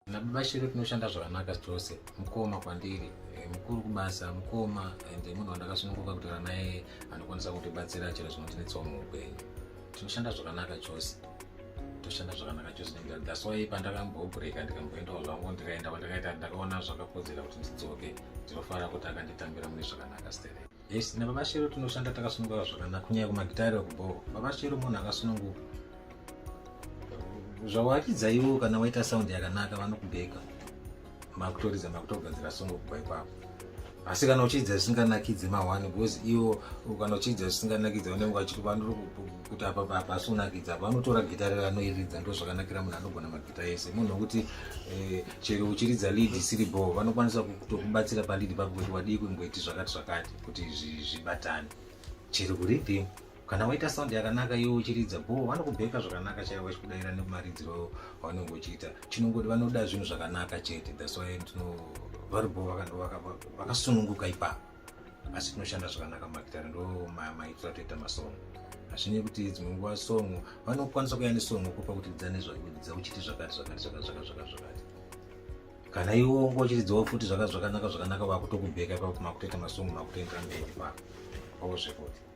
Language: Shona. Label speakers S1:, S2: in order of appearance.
S1: Nabashiro tinoshanda zvakanaka chose. Mukoma kwandiri, mukuru kubasa, mukoma ende munhu wandakasununguka kutaura naye anokwanisa kutibatsira chero zvinotidetsawo muupenyu. Tinoshanda zvakanaka chose. Toshanda zvakanaka chose. That's why pandakambobreaka ndikamboendawo zvangu ndikaenda kwandakaita ndakaona zvakakodzera kuti ndidzoke. Ndinofara kuti akanditambira mune zvakanaka stere. Yes, nabashiro tinoshanda takasununguka zvakanaka kunyanya kumagitari okubho. Babashiro munhu akasununguka. Zvawaridza iwo kana waita sound yakanaka vanokubheka. Makutoridza makutogadzira song kubva ipapo. Asi kana uchidza zvisinganakidze mahwani because iwo kana uchidza zvisinganakidze vanenge vachiti vanhu kuti apa pasunakidza vanotora gitari ranoiridza ndo zvakanakira munhu anogona magita ese. Munhu wekuti chero uchiridza lead isiri bo vanokwanisa kutokubatsira pa lead papo kuti wadii kwemboiti zvakati kuti zvibatane. Chero kuridhi kana waita sound yakanaka iwo uchiridza bo vanokubheka zvakanaka chaiwo vachikudaira nekumaridziro vanenge uchiita. Chinongoti vanoda zvinhu zvakanaka chete. That's why varibo vakasununguka ipapo. Asi tinoshanda zvakanaka magitari ndo maitiro atoita masong. Hazvinei kuti dzimwe nguva song vanokwanisa kuya nesong kupa kuti dzane zvakuridza uchiti zvakati. Kana iwo ngochiridzawo futi zvakanaka vakutokubheka ipapo makutoita masong makutoendera mberi ipapo. Ozvekuti